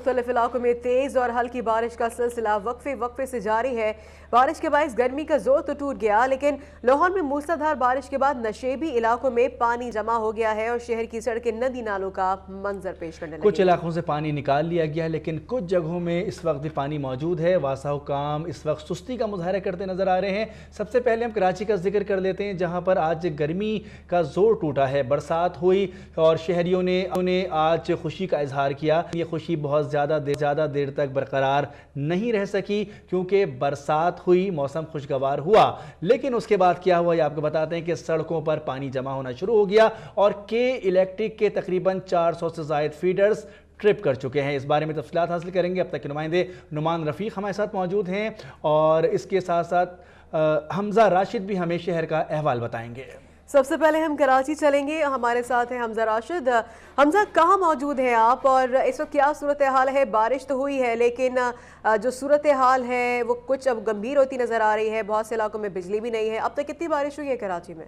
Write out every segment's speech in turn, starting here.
मुख्तलिफ इलाकों में तेज और हल्की बारिश का सिलसिला वक्फे वक्फे से जारी है। बारिश के बायस गर्मी का जोर तो टूट गया, लेकिन लाहौर में मूसलाधार बारिश के बाद नशेबी इलाकों में पानी जमा हो गया है और शहर की सड़कें नदी नालों का मंजर पेश करने लगी। कुछ इलाकों से पानी निकाल लिया गया है, लेकिन कुछ जगहों में इस वक्त भी पानी मौजूद है। वासा हुकाम इस वक्त सुस्ती का मुजाहरा करते नजर आ रहे हैं। सबसे पहले हम कराची का जिक्र कर लेते हैं, जहां पर आज गर्मी का जोर टूटा है। बरसात हुई और शहरियों ने आज खुशी का इजहार किया। ये खुशी बहुत ज़्यादा देर तक बरकरार नहीं रह सकी, क्योंकि बरसात हुई, मौसम खुशगवार हुआ, लेकिन उसके बाद क्या हुआ ये आपको बताते हैं कि सड़कों पर पानी जमा होना शुरू हो गया और के इलेक्ट्रिक के तकरीबन 400 से ज़ायद फीडर्स ट्रिप कर चुके हैं। इस बारे में तफसीलात हासिल करेंगे। अब तक के नुमाइंदे नुमान रफ़ीक हमारे साथ मौजूद हैं और इसके साथ साथ हमजा राशिद भी हमें शहर का अहवाल बताएंगे। सबसे पहले हम कराची चलेंगे, हमारे साथ हैं हमजा राशिद। हमजा, कहाँ मौजूद हैं आप और इस वक्त क्या सूरत हाल है? बारिश तो हुई है, लेकिन जो सूरत हाल है वो कुछ अब गंभीर होती नज़र आ रही है। बहुत से इलाकों में बिजली भी नहीं है। अब तक कितनी बारिश हुई है कराची में?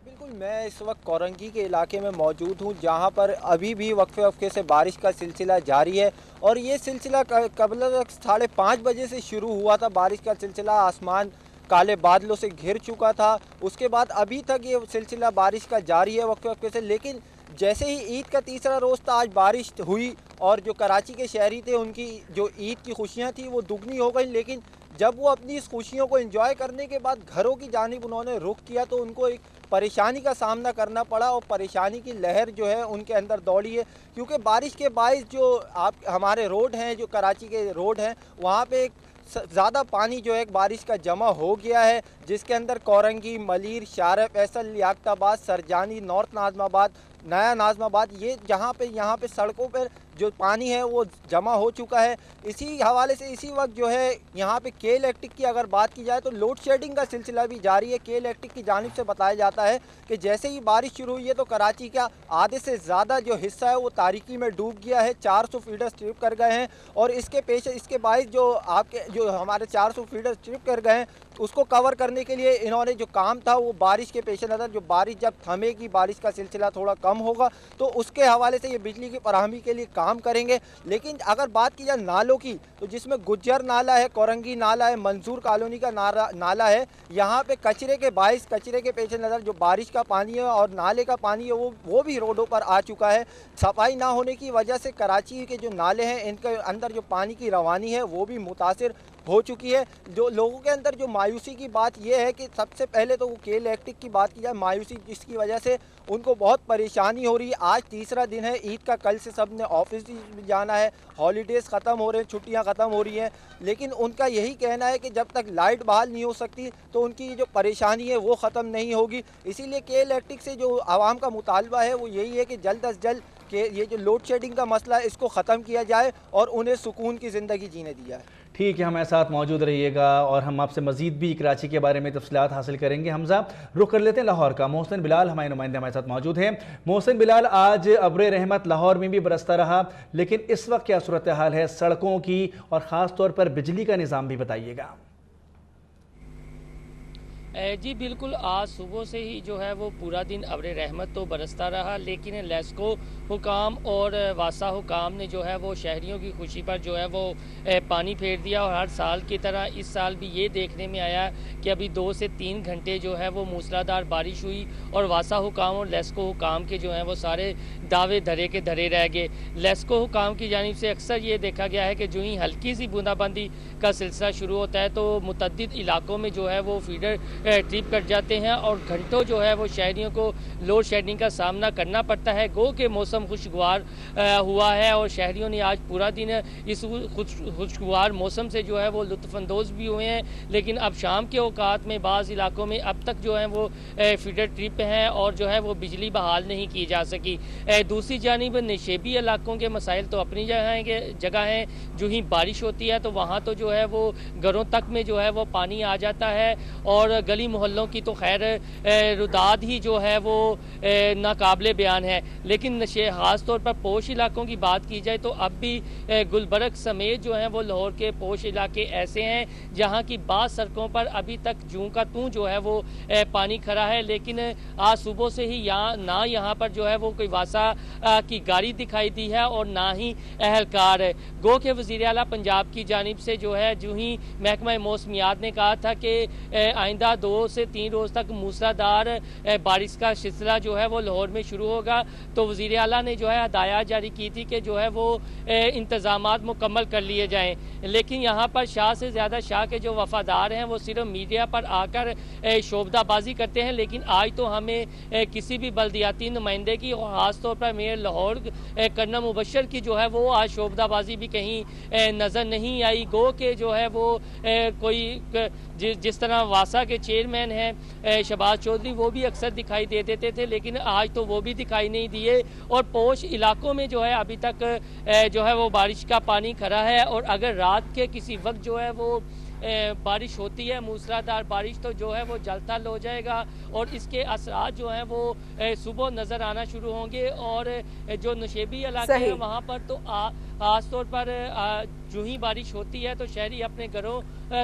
बिल्कुल, मैं इस वक्त कोरंगी के इलाके में मौजूद हूँ, जहाँ पर अभी भी वक्फे वक्फे से बारिश का सिलसिला जारी है और ये सिलसिला कबल 5:30 बजे से शुरू हुआ था। बारिश का सिलसिला आसमान काले बादलों से घिर चुका था। उसके बाद अभी तक ये सिलसिला बारिश का जारी है वक्फे वक्फे से, लेकिन जैसे ही ईद का तीसरा रोज़ था, आज बारिश हुई और जो कराची के शहरी थे उनकी जो ईद की खुशियाँ थी वो दुगनी हो गई। लेकिन जब वो अपनी इस खुशियों को एंजॉय करने के बाद घरों की जानिब उन्होंने रुख किया तो उनको एक परेशानी का सामना करना पड़ा और परेशानी की लहर जो है उनके अंदर दौड़ी है, क्योंकि बारिश के बायस जो हमारे रोड हैं, जो कराची के रोड हैं, वहाँ पे एक ज़्यादा पानी जो है बारिश का जमा हो गया है, जिसके अंदर कोरंगी, मलीर, शारा फैसल, लियाकताबाद, सरजानी, नॉर्थ नाज़माबाद, नया नाज़माबाद, ये यहाँ पे सड़कों पर जो पानी है वो जमा हो चुका है। इसी हवाले से इसी वक्त जो है यहाँ पे के इलेक्ट्रिक की अगर बात की जाए तो लोड शेडिंग का सिलसिला भी जारी है। के इलेक्ट्रिक की जानिब से बताया जाता है कि जैसे ही बारिश शुरू हुई है तो कराची का आधे से ज़्यादा जो हिस्सा है वो तारीकी में डूब गया है। 400 फीडर स्ट्रिप कर गए हैं और इसके बायस जो हमारे 400 फीडर स्ट्रिप कर गए हैं उसको कवर करने के लिए इन्होंने जो काम था वो बारिश के पेश नज़र, जो बारिश जब थमेगी, बारिश का सिलसिला थोड़ा कम होगा तो उसके हवाले से ये बिजली की फराहमी के लिए काम करेंगे। लेकिन अगर बात की जाए नालों की, तो जिसमें गुज्जर नाला है, कोरंगी नाला है, मंजूर कॉलोनी का नाला है, यहाँ पे कचरे के पेश नज़र जो बारिश का पानी है और नाले का पानी है वो भी रोडों पर आ चुका है। सफाई ना होने की वजह से कराची के जो नाले हैं इनके अंदर जो पानी की रवानी है वो भी मुतासिर हो चुकी है। जो लोगों के अंदर जो मायूसी की बात यह है कि सबसे पहले तो वो के इलेक्ट्रिक की बात की जाए, मायूसी जिसकी वजह से उनको बहुत परेशानी हो रही है। आज तीसरा दिन है ईद का, कल से सब ने ऑफिस भी जाना है, हॉलीडेज़ ख़त्म हो रहे हैं, छुट्टियां ख़त्म हो रही हैं, लेकिन उनका यही कहना है कि जब तक लाइट बहाल नहीं हो सकती तो उनकी जो परेशानी है वो ख़त्म नहीं होगी। इसीलिए के इलेक्ट्रिक से जो आवाम का मुतालबा है वो यही है कि जल्द अज जल्द कि ये जो लोड शेडिंग का मसला है इसको ख़त्म किया जाए और उन्हें सुकून की ज़िंदगी जीने दी जाए। ठीक है, हमारे साथ मौजूद रहिएगा और हम आपसे मजीद भी कराची के बारे में तफसीलात हासिल करेंगे। हमजा, रुख कर लेते हैं लाहौर का। मोहसिन बिलाल हमारे नुमाइंदे हमारे साथ मौजूद हैं। मोहसिन बिलाल, आज अब्र रहमत लाहौर में भी बरसता रहा, लेकिन इस वक्त क्या सूरत हाल है सड़कों की और ख़ास तौर पर बिजली का निज़ाम भी बताइएगा। जी बिल्कुल, आज सुबह से ही जो है वो पूरा दिन अब्र रहमत तो बरसता रहा, लेकिन लेस्को हुकाम और वासा हुकाम ने जो है वो शहरियों की खुशी पर जो है वो पानी फेर दिया और हर साल की तरह इस साल भी ये देखने में आया कि अभी 2 से 3 घंटे जो है वो मूसलाधार बारिश हुई और वासा हुकाम और लेस्को हुकाम के जो हैं वो सारे दावे धरे के धरे रह गए। लेस्को हुकाम की जानिब से अक्सर ये देखा गया है कि जो ही हल्की सी बूंदाबांदी का सिलसिला शुरू होता है तो मुतअद्दिद इलाकों में जो है वो फीडर ट्रिप कर जाते हैं और घंटों जो है वो शहरियों को लोड शेडिंग का सामना करना पड़ता है। गो के मौसम खुशगवार हुआ है और शहरियों ने आज पूरा दिन इस खुशगवार मौसम से जो है वो लुत्फ़अंदोज़ भी हुए हैं, लेकिन अब शाम के औकात में बाज़ इलाकों में अब तक जो है वो फीडर ट्रिप हैं और जो है वो बिजली बहाल नहीं की जा सकी। दूसरी जानिब नशेबी इलाकों के मसाइल तो अपनी जगह हैं। जो ही बारिश होती है तो वहाँ तो जो है वो घरों तक में जो है वो पानी आ जाता है और गली मोहल्लों की तो खैर रुदाद ही जो है वो नाकाबिले बयान है, लेकिन ख़ास तौर पर पोश इलाकों की बात की जाए तो अब भी गुलबर्ग समेत जो है वो लाहौर के पोश इलाके ऐसे हैं जहाँ की बाज़ सड़कों पर अभी तक जूं का तूं जो है वो पानी खड़ा है। लेकिन आज सुबह से ही यहाँ पर जो है वो कोई वासा की गाड़ी दिखाई दी है और ना ही अहलकार है। गो के वज़ीर आला पंजाब की जानिब से जो है जो ही महकमा मौसमियात ने कहा था कि आइंदा 2 से 3 रोज़ तक मूसलाधार बारिश का सिलसिला जो है वो लाहौर में शुरू होगा, तो वज़ीर आला ने जो है हदायत जारी की थी कि जो है वो इंतज़ामात मुकम्मल कर लिए जाएँ। लेकिन यहाँ पर शाह से ज़्यादा शाह के जो वफ़ादार हैं वो सिर्फ मीडिया पर आकर शोबदाबाजी करते हैं, लेकिन आज तो हमें किसी भी बल्दियाती नुमाइंदे की और ख़ास तौर पर मेयर लाहौर करना मुबशर की जो है वो आज शोबदाबाजी भी कहीं नज़र नहीं आई। गो के जो है वो कोई जिस तरह वासा के चेयरमैन हैं शहबाज चौधरी, वो भी अक्सर दिखाई दे देते थे, लेकिन आज तो वो भी दिखाई नहीं दिए। और पोश इलाकों में जो है अभी तक जो है वो बारिश का पानी खड़ा है, और अगर रात के किसी वक्त जो है वो बारिश होती है मूसलाधार बारिश, तो जो है वो जलथल हो जाएगा और इसके असरात जो हैं वो सुबह नज़र आना शुरू होंगे। और जो नशेबी इलाके हैं वहाँ पर तो खास तौर पर जो ही बारिश होती है तो शहरी अपने घरों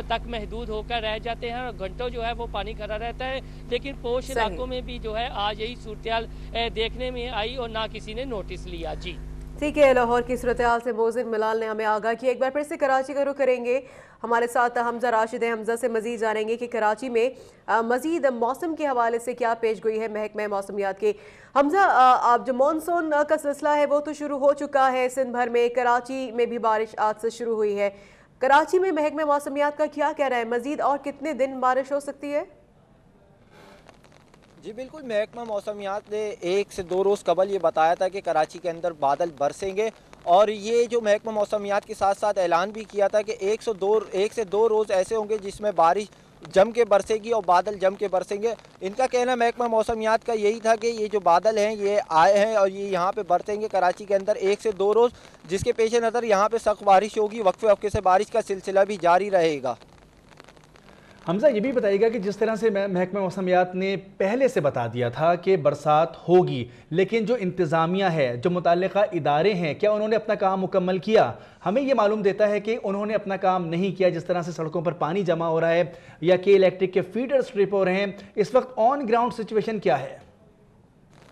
तक महदूद होकर रह जाते हैं और घंटों जो है वो पानी खड़ा रहता है। लेकिन पोश इलाकों में भी जो है आज यही सूरत देखने में आई और ना किसी ने नोटिस लिया। जी ठीक है, लाहौर की सूरत हाल से मोहसिन मिलाल ने हमें आगाह किया। एक बार फिर से कराची का रुख करेंगे, हमारे साथ हमजा राशिद है। हमजा से मजीद जानेंगे कि कराची में मजीद मौसम के हवाले से क्या पेश गोई है महकमा मौसमियात की। हमजा, आप जो मानसून का सिलसिला है वो तो शुरू हो चुका है सिंध भर में, कराची में भी बारिश आज से शुरू हुई है। कराची में महकमा मौसमियात का क्या कह रहा है, मजीद और कितने दिन बारिश हो सकती है? जी बिल्कुल, महकमा मौसमियात ने 1 से 2 रोज़ कबल ये बताया था कि कराची के अंदर बादल बरसेंगे, और ये जो महकमा मौसमियात के साथ साथ ऐलान भी किया था कि 1 से 2 रोज़ ऐसे होंगे जिसमें बारिश जम के बरसेगी और बादल जम के बरसेंगे। इनका कहना महकमा मौसमियात का यही था कि ये जो बादल हैं ये आए हैं और ये यहाँ पे बरसेंगे कराची के अंदर 1 से 2 रोज़, जिसके पेश नज़र यहाँ पे सख्त बारिश होगी, वक्फे वक्फे से बारिश का सिलसिला भी जारी रहेगा। हमजा, ये भी बताइएगा कि जिस तरह से महकमा मौसमियात ने पहले से बता दिया था कि बरसात होगी, लेकिन जो इंतज़ामिया है, जो मुतल्लिका इदारे हैं, क्या उन्होंने अपना काम मुकम्मल किया? हमें ये मालूम देता है कि उन्होंने अपना काम नहीं किया। जिस तरह से सड़कों पर पानी जमा हो रहा है या कि इलेक्ट्रिक के फीडर स्ट्रिप हो रहे हैं, इस वक्त ऑन ग्राउंड सिचुएशन क्या है?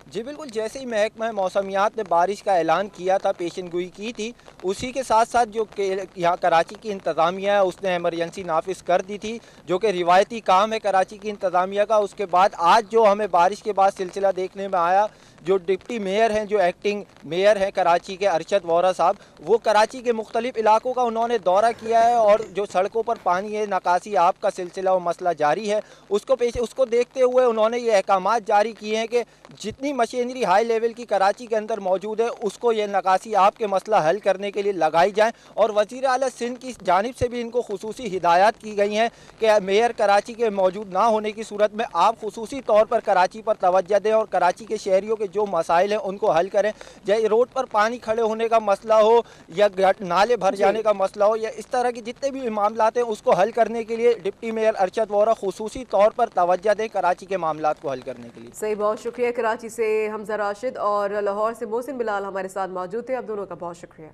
जी बिल्कुल, जैसे ही महकमा मौसमियात ने बारिश का ऐलान किया था, पेशन गोई की थी, उसी के साथ साथ जो यहाँ कराची की इंतज़ामिया है उसने एमरजेंसी नाफिज कर दी थी, जो कि रिवायती काम है कराची की इंतज़ामिया का। उसके बाद आज जो हमें बारिश के बाद सिलसिला देखने में आया, जो डिप्टी मेयर हैं, जो एक्टिंग मेयर हैं कराची के अरशद वोरा साहब, वो कराची के मुख्तलिफ इलाकों का उन्होंने दौरा किया है और जो सड़कों पर पानी है, नकासी आब का सिलसिला और मसला जारी है, उसको देखते हुए उन्होंने ये अहकामात जारी किए हैं कि जितनी मशीनरी हाई लेवल की कराची के अंदर मौजूद है उसको ये नकासी आब के मसला हल करने के लिए लगाई जाए। और वज़ीर आला सिंध की जानिब से भी इनको खुसूसी हिदायत की गई हैं कि मेयर कराची के मौजूद ना होने की सूरत में आप खुसूसी तौर पर कराची पर तवज्जो दें और कराची के शहरियों के जो मसाइल हैं उनको हल करें। चाहे रोड पर पानी खड़े होने का मसला हो या नाले भर जाने का मसला हो या इस तरह के जितने भी मामलात हैं उसको हल करने के लिए डिप्टी मेयर अरशद वोरा खुसूसी तौर पर तवज्जो दें कराची के मामलात को हल करने के लिए। सही, बहुत शुक्रिया। कराची से हमजा राशिद और लाहौर से मोहसिन बिलाल हमारे साथ मौजूद थे। आप दोनों का बहुत शुक्रिया।